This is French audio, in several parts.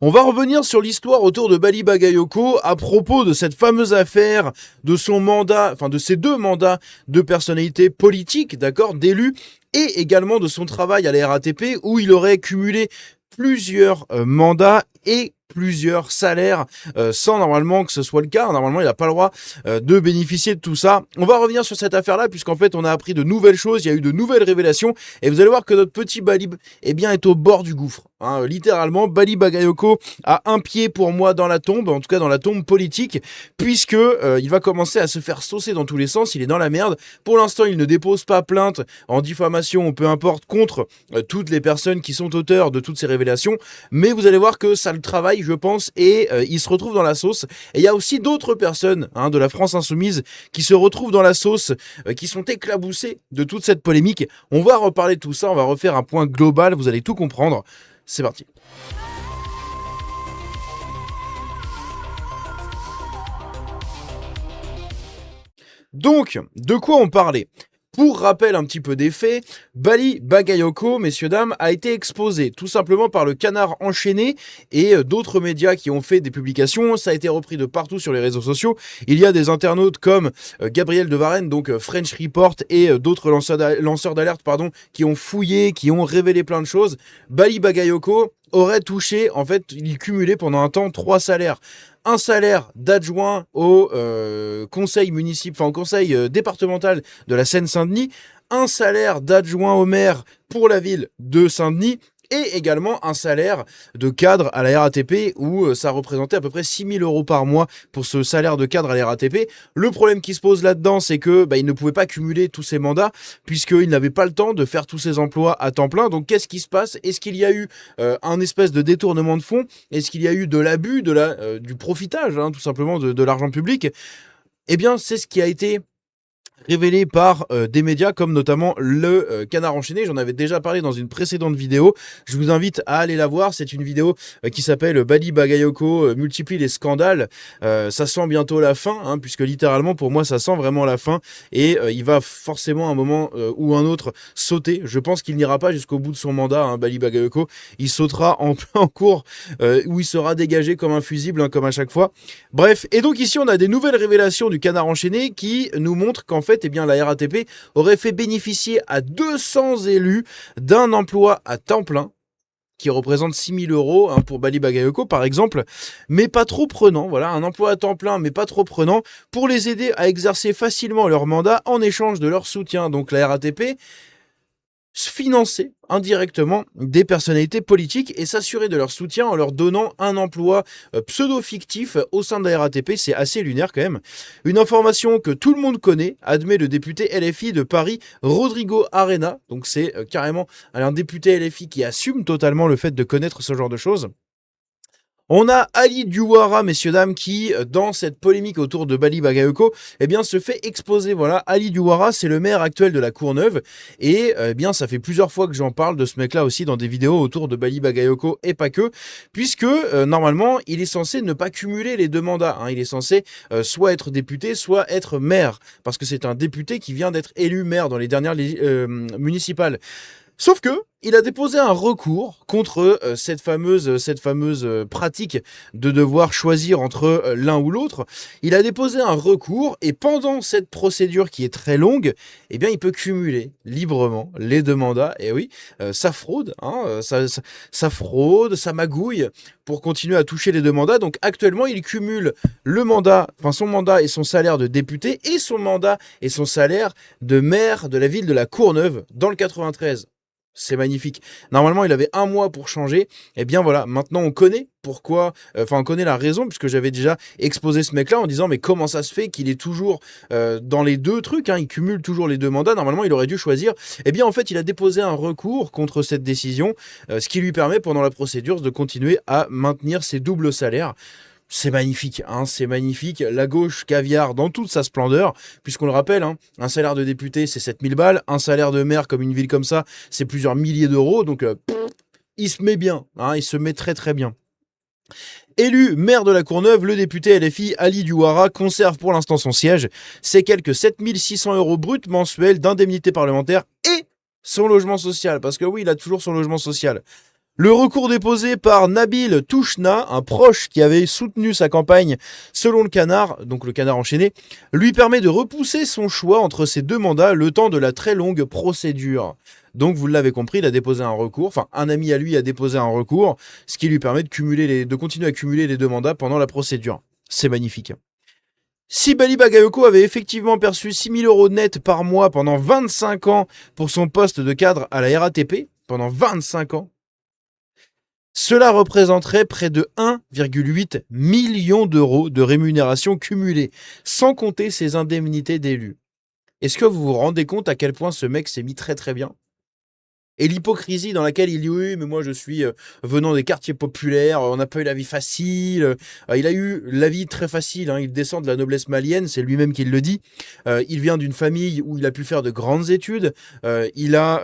On va revenir sur l'histoire autour de Bali Bagayoko à propos de cette fameuse affaire de son mandat, enfin de ses 2 mandats de personnalité politique, d'accord, d'élu, et également de son travail à la RATP où il aurait cumulé plusieurs mandats et plusieurs salaires sans normalement que ce soit le cas. Normalement, il n'a pas le droit de bénéficier de tout ça. On va revenir sur cette affaire-là puisqu'en fait, on a appris de nouvelles choses, il y a eu de nouvelles révélations et vous allez voir que notre petit Bali est au bord du gouffre. Littéralement, Bali Bagayoko a un pied pour moi dans la tombe, en tout cas dans la tombe politique, puisque il va commencer à se faire saucer dans tous les sens, il est dans la merde. Pour l'instant, il ne dépose pas plainte en diffamation ou peu importe contre toutes les personnes qui sont auteurs de toutes ces révélations, mais vous allez voir que ça le travaille, je pense, et il se retrouve dans la sauce. Et il y a aussi d'autres personnes de la France Insoumise qui se retrouvent dans la sauce, qui sont éclaboussées de toute cette polémique. On va reparler de tout ça, on va refaire un point global, vous allez tout comprendre. C'est parti. Donc, de quoi on parlait ? Pour rappel un petit peu des faits, Bali Bagayoko, messieurs dames, a été exposé tout simplement par le Canard enchaîné et d'autres médias qui ont fait des publications. Ça a été repris de partout sur les réseaux sociaux. Il y a des internautes comme Gabriel de Varenne, donc French Report et d'autres lanceurs d'alerte qui ont fouillé, qui ont révélé plein de choses. Bali Bagayoko aurait touché, en fait, il cumulait pendant un temps 3 salaires. Un salaire d'adjoint au conseil municipal, enfin au conseil départemental de la Seine-Saint-Denis, un salaire d'adjoint au maire pour la ville de Saint-Denis et également un salaire de cadre à la RATP où ça représentait à peu près 6 000 € par mois pour ce salaire de cadre à la RATP. Le problème qui se pose là-dedans, c'est que il ne pouvait pas cumuler tous ces mandats puisqu'il n'avait pas le temps de faire tous ces emplois à temps plein. Donc qu'est-ce qui se passe ? Est-ce qu'il y a eu un espèce de détournement de fonds ? Est-ce qu'il y a eu de l'abus, du profitage, tout simplement de l'argent public ? Eh bien, c'est ce qui a été révélé par des médias comme notamment le Canard enchaîné. J'en avais déjà parlé dans une précédente vidéo. Je vous invite à aller la voir. C'est une vidéo qui s'appelle Bali Bagayoko multiplie les scandales. Ça sent bientôt la fin, puisque littéralement pour moi ça sent vraiment la fin et il va forcément à un moment ou un autre sauter. Je pense qu'il n'ira pas jusqu'au bout de son mandat, Bali Bagayoko. Il sautera en plein cours où il sera dégagé comme un fusible, comme à chaque fois. Bref, et donc ici on a des nouvelles révélations du Canard enchaîné qui nous montrent qu'en fait, la RATP aurait fait bénéficier à 200 élus d'un emploi à temps plein qui représente 6 000 € pour Bali Bagayoko par exemple, mais pas trop prenant, voilà, un emploi à temps plein mais pas trop prenant, pour les aider à exercer facilement leur mandat en échange de leur soutien. Donc la RATP financer indirectement des personnalités politiques et s'assurer de leur soutien en leur donnant un emploi pseudo-fictif au sein de la RATP. C'est assez lunaire quand même. Une information que tout le monde connaît, admet le député LFI de Paris, Rodrigo Arena. Donc c'est carrément un député LFI qui assume totalement le fait de connaître ce genre de choses. On a Ali Douara, messieurs, dames, qui, dans cette polémique autour de Bali Bagayoko, se fait exposer. Voilà, Ali Douara, c'est le maire actuel de la Courneuve. Et, ça fait plusieurs fois que j'en parle de ce mec-là aussi dans des vidéos autour de Bali Bagayoko et pas que. Puisque, normalement, il est censé ne pas cumuler les 2 mandats. Il est censé soit être député, soit être maire. Parce que c'est un député qui vient d'être élu maire dans les dernières municipales. Sauf que il a déposé un recours contre cette fameuse pratique de devoir choisir entre l'un ou l'autre. Il a déposé un recours et pendant cette procédure qui est très longue, il peut cumuler librement les 2 mandats. Et oui, ça fraude, ça fraude, ça magouille pour continuer à toucher les 2 mandats. Donc actuellement, il cumule son mandat et son salaire de député et son mandat et son salaire de maire de la ville de la Courneuve dans le 93. C'est magnifique. Normalement, il avait 1 mois pour changer. Maintenant on connaît pourquoi, on connaît la raison, puisque j'avais déjà exposé ce mec-là en disant mais comment ça se fait qu'il est toujours dans les 2 trucs, il cumule toujours les 2 mandats. Normalement, il aurait dû choisir. En fait, il a déposé un recours contre cette décision, ce qui lui permet pendant la procédure de continuer à maintenir ses doubles salaires. C'est magnifique, c'est magnifique. La gauche caviar dans toute sa splendeur, puisqu'on le rappelle, un salaire de député, c'est 7 000 balles. Un salaire de maire, comme une ville comme ça, c'est plusieurs milliers d'euros. Donc, il se met bien, il se met très très bien. Élu maire de la Courneuve, le député LFI Ali Douara conserve pour l'instant son siège. C'est quelques 7 600 € bruts mensuels d'indemnité parlementaire et son logement social. Parce que oui, il a toujours son logement social. Le recours déposé par Nabil Touchna, un proche qui avait soutenu sa campagne selon le Canard, donc le Canard enchaîné, lui permet de repousser son choix entre ces deux mandats le temps de la très longue procédure. Donc vous l'avez compris, il a déposé un recours, enfin un ami à lui a déposé un recours, ce qui lui permet de continuer à cumuler les deux mandats pendant la procédure. C'est magnifique. Si Bali Bagayoko avait effectivement perçu 6 000 euros net par mois pendant 25 ans pour son poste de cadre à la RATP, pendant 25 ans, cela représenterait près de 1,8 million d'euros de rémunération cumulée, sans compter ses indemnités d'élu. Est-ce que vous vous rendez compte à quel point ce mec s'est mis très très bien ? Et l'hypocrisie dans laquelle il dit oui, mais moi je suis venant des quartiers populaires, on n'a pas eu la vie facile. Il a eu la vie très facile, hein, il descend de la noblesse malienne, c'est lui-même qui le dit. Il vient d'une famille où il a pu faire de grandes études. Il a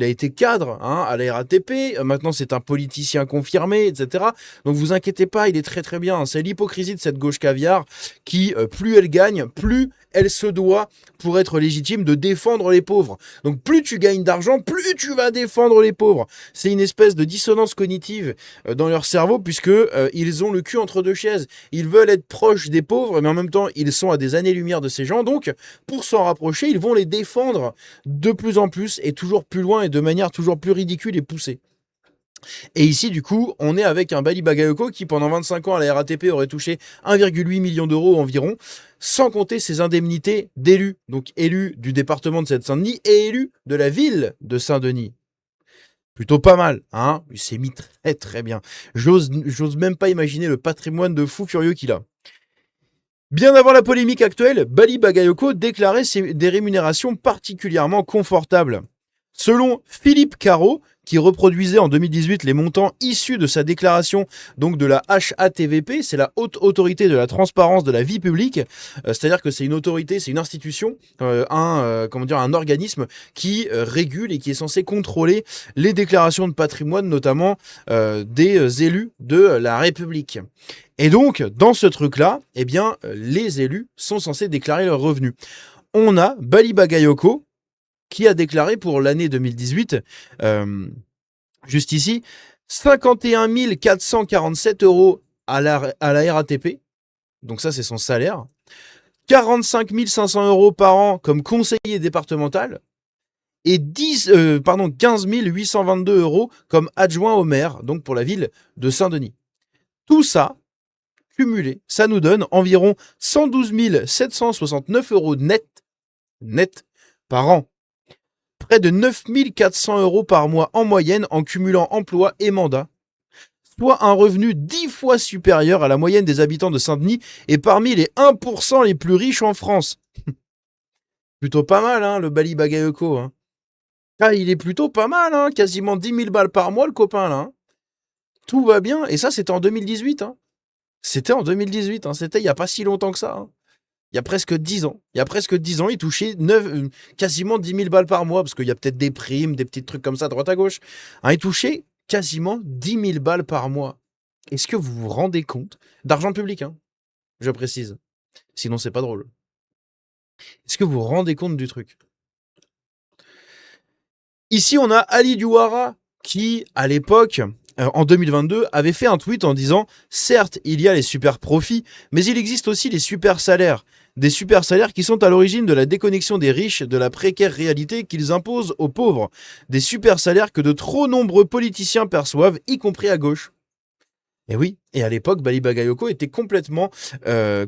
été cadre hein, à la RATP. Maintenant c'est un politicien confirmé, etc. Donc vous inquiétez pas, il est très très bien. C'est l'hypocrisie de cette gauche caviar qui, plus elle gagne, plus elle se doit, pour être légitime, de défendre les pauvres. Donc plus tu gagnes d'argent, plus tu vas défendre les pauvres. C'est une espèce de dissonance cognitive dans leur cerveau, puisque ils ont le cul entre deux chaises. Ils veulent être proches des pauvres, mais en même temps, ils sont à des années-lumière de ces gens. Donc, pour s'en rapprocher, ils vont les défendre de plus en plus, et toujours plus loin, et de manière toujours plus ridicule et poussée. Et ici, du coup, on est avec un Bali Bagayoko qui, pendant 25 ans à la RATP, aurait touché 1,8 million d'euros environ, sans compter ses indemnités d'élu, donc élu du département de Seine-Saint-Denis et élu de la ville de Saint-Denis. Plutôt pas mal, hein. Il s'est mis très très bien. J'ose même pas imaginer le patrimoine de fou furieux qu'il a. Bien avant la polémique actuelle, Bali Bagayoko déclarait des rémunérations particulièrement confortables. Selon Philippe Caro, qui reproduisait en 2018 les montants issus de sa déclaration donc de la HATVP, c'est la Haute Autorité de la Transparence de la Vie Publique, c'est-à-dire que c'est une autorité, c'est une institution, un organisme qui régule et qui est censé contrôler les déclarations de patrimoine, notamment des élus de la République. Et donc, dans ce truc-là, eh bien, les élus sont censés déclarer leurs revenus. On a Bali Bagayoko, qui a déclaré pour l'année 2018, juste ici, 51 447 euros à la RATP, donc ça c'est son salaire, 45 500 euros par an comme conseiller départemental, et 15 822 euros comme adjoint au maire, donc pour la ville de Saint-Denis. Tout ça, cumulé, ça nous donne environ 112 769 euros net par an. Près de 9 400 euros par mois en moyenne en cumulant emploi et mandat, soit un revenu 10 fois supérieur à la moyenne des habitants de Saint-Denis et parmi les 1% les plus riches en France. Plutôt pas mal, hein, le Bali Bagayoko. Hein. Ah, il est plutôt pas mal, hein, quasiment 10 000 balles par mois, le copain, là. Hein. Tout va bien, et ça, c'était en 2018. Hein. C'était en 2018, hein. C'était il n'y a pas si longtemps que ça. Hein. Il y a presque 10 ans. Il touchait quasiment 10 000 balles par mois, parce qu'il y a peut-être des primes, des petits trucs comme ça, droite à gauche. Hein, il touchait quasiment 10 000 balles par mois. Est-ce que vous vous rendez compte d'argent public, hein, je précise. Sinon, c'est pas drôle. Est-ce que vous vous rendez compte du truc? Ici, on a Ali Douara, qui, à l'époque, en 2022, avait fait un tweet en disant « Certes, il y a les super profits, mais il existe aussi les super salaires. Des super salaires qui sont à l'origine de la déconnexion des riches, de la précaire réalité qu'ils imposent aux pauvres. Des super salaires que de trop nombreux politiciens perçoivent, y compris à gauche. » Et oui, et à l'époque, Bali Bagayoko était complètement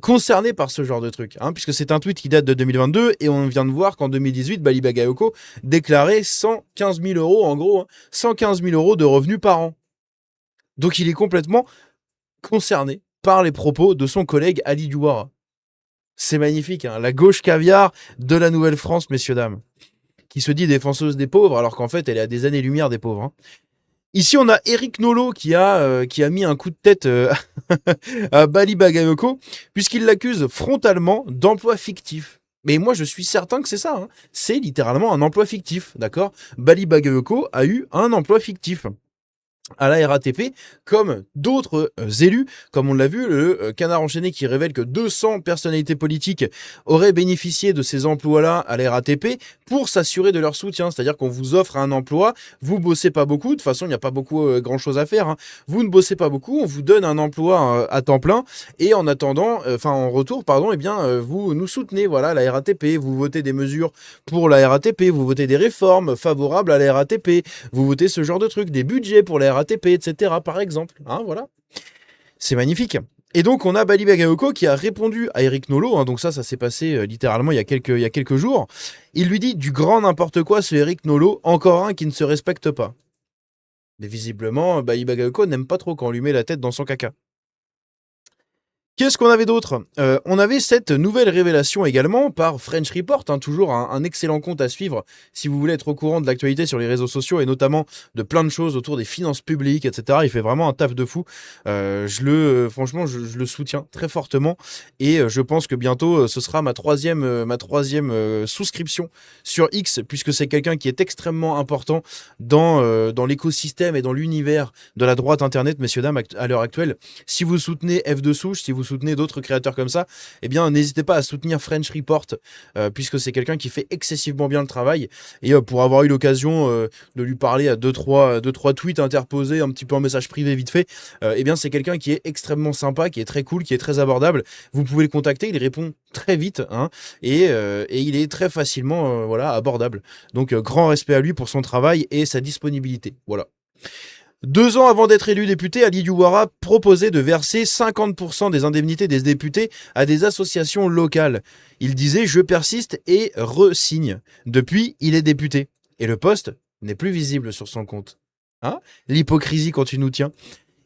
concerné par ce genre de truc, hein, puisque c'est un tweet qui date de 2022, et on vient de voir qu'en 2018, Bali Bagayoko déclarait 115 000 euros, en gros, hein, 115 000 euros de revenus par an. Donc il est complètement concerné par les propos de son collègue Ali Douara. C'est magnifique, hein, la gauche caviar de la Nouvelle-France, messieurs, dames, qui se dit défenseuse des pauvres, alors qu'en fait, elle est à des années-lumière des pauvres. Hein. Ici, on a Eric Nolot qui a mis un coup de tête à Bali Bagayoko, puisqu'il l'accuse frontalement d'emploi fictif. Mais moi, je suis certain que c'est ça. Hein. C'est littéralement un emploi fictif, d'accord ? Bali Bagayoko a eu un emploi fictif. à la RATP, comme d'autres élus, comme on l'a vu, le Canard enchaîné qui révèle que 200 personnalités politiques auraient bénéficié de ces emplois-là à la RATP pour s'assurer de leur soutien. C'est-à-dire qu'on vous offre un emploi, vous bossez pas beaucoup, de toute façon il n'y a pas beaucoup grand-chose à faire, hein. Vous ne bossez pas beaucoup, on vous donne un emploi à temps plein, et en attendant, en retour, pardon, eh bien vous nous soutenez, voilà, la RATP, vous votez des mesures pour la RATP, vous votez des réformes favorables à la RATP, vous votez ce genre de trucs, des budgets pour la RATP, etc. par exemple. Hein, voilà. C'est magnifique. Et donc, on a Bali Bagayoko qui a répondu à Eric Nolot. Hein, donc ça s'est passé littéralement il y a quelques jours. Il lui dit du grand n'importe quoi ce Eric Nolot, encore un qui ne se respecte pas. Mais visiblement, Bali Bagayoko n'aime pas trop quand on lui met la tête dans son caca. Qu'est-ce qu'on avait d'autre? On avait cette nouvelle révélation également par French Report, hein, toujours un excellent compte à suivre si vous voulez être au courant de l'actualité sur les réseaux sociaux et notamment de plein de choses autour des finances publiques, etc. Il fait vraiment un taf de fou. Franchement, je le soutiens très fortement et je pense que bientôt ce sera ma troisième souscription sur X puisque c'est quelqu'un qui est extrêmement important dans l'écosystème et dans l'univers de la droite internet, messieurs dames, à l'heure actuelle. Si vous soutenez F de Souche, si vous soutenez d'autres créateurs comme ça, eh bien n'hésitez pas à soutenir French Report puisque c'est quelqu'un qui fait excessivement bien le travail et pour avoir eu l'occasion de lui parler à deux trois tweets interposés un petit peu en message privé vite fait, eh bien c'est quelqu'un qui est extrêmement sympa, qui est très cool, qui est très abordable. Vous pouvez le contacter, il répond très vite hein, et il est très facilement voilà abordable. Donc grand respect à lui pour son travail et sa disponibilité. Voilà. 2 ans avant d'être élu député, Ali Douara proposait de verser 50% des indemnités des députés à des associations locales. Il disait « Je persiste et re-signe ». Depuis, il est député. Et le poste n'est plus visible sur son compte. Hein? L'hypocrisie quand tu nous tiens.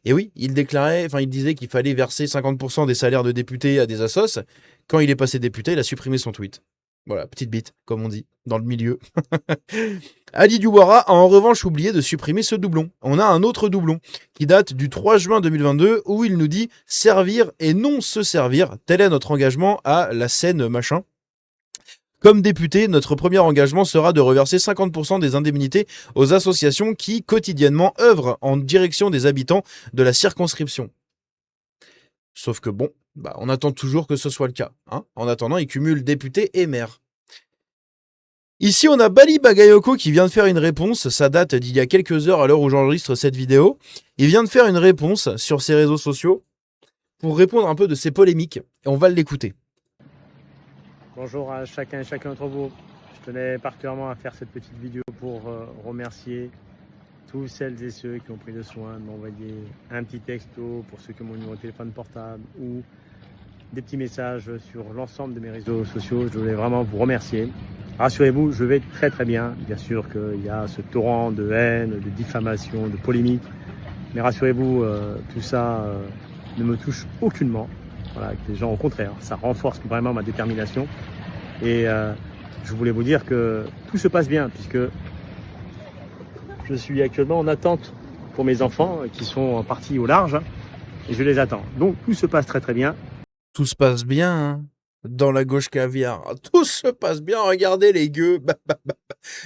Et oui, il disait qu'il fallait verser 50% des salaires de députés à des assos. Quand il est passé député, il a supprimé son tweet. Voilà, petite bite, comme on dit, dans le milieu. Ali Douara a en revanche oublié de supprimer ce doublon. On a un autre doublon qui date du 3 juin 2022 où il nous dit « Servir et non se servir ». Tel est notre engagement à la scène machin. Comme député, notre premier engagement sera de reverser 50% des indemnités aux associations qui, quotidiennement, œuvrent en direction des habitants de la circonscription. Sauf que bon, on attend toujours que ce soit le cas. Hein. En attendant, il cumule député et maire. Ici, on a Bali Bagayoko qui vient de faire une réponse. Ça date d'il y a quelques heures à l'heure où j'enregistre cette vidéo. Il vient de faire une réponse sur ses réseaux sociaux pour répondre un peu de ses polémiques. Et on va l'écouter. Bonjour à chacun et chacun d'entre vous. Je tenais particulièrement à faire cette petite vidéo pour remercier tous celles et ceux qui ont pris le soin de m'envoyer un petit texto pour ceux qui ont mon numéro de téléphone portable ou des petits messages sur l'ensemble de mes réseaux sociaux. Je voulais vraiment vous remercier. Rassurez-vous, je vais très très bien. Bien sûr qu'il y a ce torrent de haine, de diffamation, de polémique. Mais rassurez-vous, tout ça ne me touche aucunement. Voilà, les gens au contraire, ça renforce vraiment ma détermination. Et je voulais vous dire que tout se passe bien puisque je suis actuellement en attente pour mes enfants qui sont partis au large et je les attends. Donc tout se passe très très bien. Tout se passe bien hein, dans la gauche caviar. Tout se passe bien, regardez les gueux.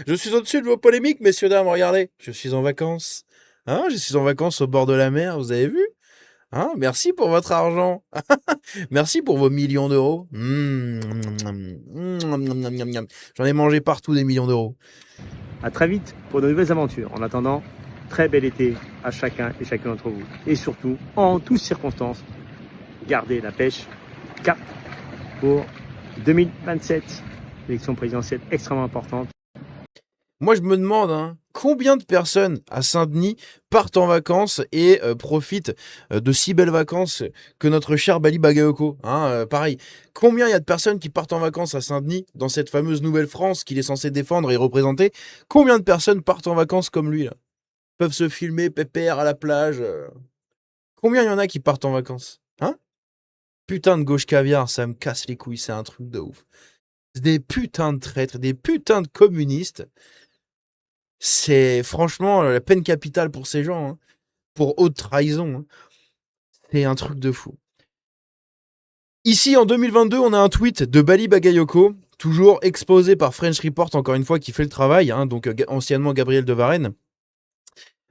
Je suis au-dessus de vos polémiques, messieurs, dames, regardez. Je suis en vacances. Hein, je suis en vacances au bord de la mer, vous avez vu? Hein, merci pour votre argent. Merci pour vos millions d'euros. J'en ai mangé partout des millions d'euros. À très vite pour de nouvelles aventures. En attendant, très bel été à chacun et chacun d'entre vous. Et surtout, en toutes circonstances, gardez la pêche. Cap pour 2027. Élection présidentielle extrêmement importante. Moi, je me demande combien de personnes à Saint-Denis partent en vacances et profitent de si belles vacances que notre cher Bali Bagayoko. Pareil, combien il y a de personnes qui partent en vacances à Saint-Denis dans cette fameuse Nouvelle-France qu'il est censé défendre et représenter? Combien de personnes partent en vacances comme lui là? Peuvent se filmer pépère à la plage. Combien il y en a qui partent en vacances? Putain de gauche caviar, ça me casse les couilles, c'est un truc de ouf. Des putains de traîtres, des putains de communistes. C'est franchement la peine capitale pour ces gens, pour haute trahison. C'est un truc de fou. Ici, en 2022, on a un tweet de Bali Bagayoko, toujours exposé par French Report, encore une fois, qui fait le travail, donc anciennement Gabriel de Varenne.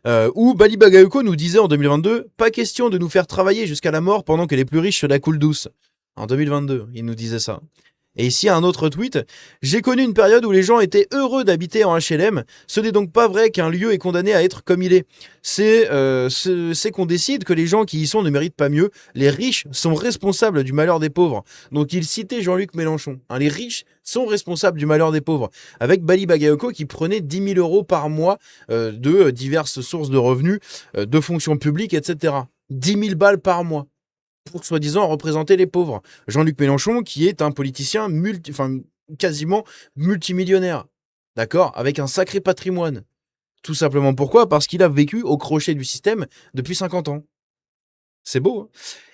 Où Bali Bagayoko nous disait en 2022, pas question de nous faire travailler jusqu'à la mort pendant que les plus riches se la coulent douce. En 2022, il nous disait ça. Et ici, un autre tweet. J'ai connu une période où les gens étaient heureux d'habiter en HLM. Ce n'est donc pas vrai qu'un lieu est condamné à être comme il est. C'est qu'on décide que les gens qui y sont ne méritent pas mieux. Les riches sont responsables du malheur des pauvres. Donc il citait Jean-Luc Mélenchon. Hein, les riches sont responsables du malheur des pauvres. Avec Bali Bagayoko qui prenait 10 000 euros par mois de diverses sources de revenus, de fonctions publiques, etc. 10 000 balles par mois pour soi-disant représenter les pauvres. Jean-Luc Mélenchon, qui est un politicien quasiment multimillionnaire, d'accord, avec un sacré patrimoine. Tout simplement pourquoi ? Parce qu'il a vécu au crochet du système depuis 50 ans. C'est beau, hein.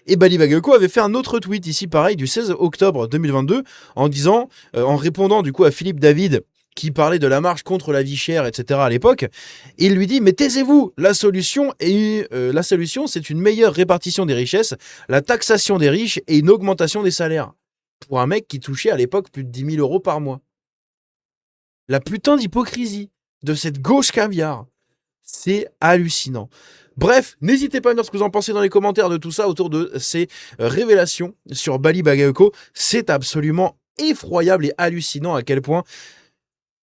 Et Bali Bagayoko avait fait un autre tweet ici, pareil, du 16 octobre 2022, en disant, en répondant du coup à Philippe David, qui parlait de la marche contre la vie chère, etc. à l'époque, et il lui dit, mais taisez-vous, la solution, c'est une meilleure répartition des richesses, la taxation des riches et une augmentation des salaires. Pour un mec qui touchait à l'époque plus de 10 000 euros par mois. La putain d'hypocrisie de cette gauche caviar, c'est hallucinant. Bref, n'hésitez pas à me dire ce que vous en pensez dans les commentaires de tout ça autour de ces révélations sur Bali Bagayoko. C'est absolument effroyable et hallucinant à quel point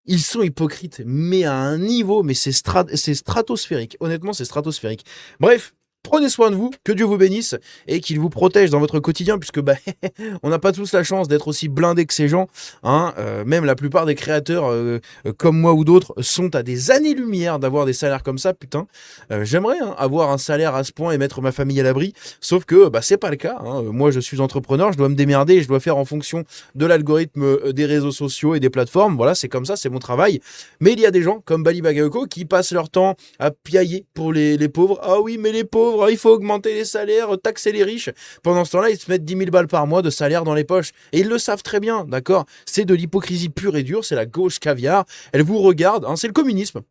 ils sont hypocrites, mais à un niveau, mais c'est stratosphérique. Honnêtement, c'est stratosphérique. Bref, prenez soin de vous, que Dieu vous bénisse et qu'il vous protège dans votre quotidien, puisque on n'a pas tous la chance d'être aussi blindés que ces gens. Hein. Même la plupart des créateurs, comme moi ou d'autres, sont à des années-lumière d'avoir des salaires comme ça. Putain, j'aimerais avoir un salaire à ce point et mettre ma famille à l'abri. Sauf que c'est pas le cas. Hein. Moi, je suis entrepreneur, je dois me démerder et je dois faire en fonction de l'algorithme des réseaux sociaux et des plateformes. Voilà, c'est comme ça, c'est mon travail. Mais il y a des gens comme Bali Bagayoko qui passent leur temps à piailler pour les pauvres. Ah oui, mais les pauvres, il faut augmenter les salaires, taxer les riches. Pendant ce temps-là, ils se mettent 10 000 balles par mois de salaire dans les poches. Et ils le savent très bien, d'accord ? C'est de l'hypocrisie pure et dure, c'est la gauche caviar. Elle vous regarde, hein, c'est le communisme.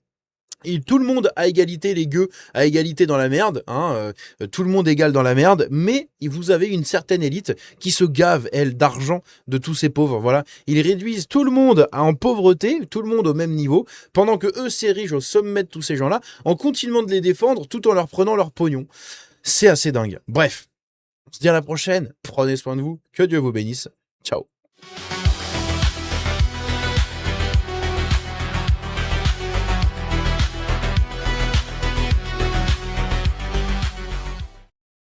Et tout le monde à égalité, les gueux, à égalité dans la merde, hein, tout le monde égal dans la merde, mais vous avez une certaine élite qui se gave, elle, d'argent de tous ces pauvres, voilà. Ils réduisent tout le monde en pauvreté, tout le monde au même niveau, pendant que eux s'érigent au sommet de tous ces gens-là, en continuant de les défendre tout en leur prenant leur pognon. C'est assez dingue. Bref, on se dit à la prochaine, prenez soin de vous, que Dieu vous bénisse, ciao.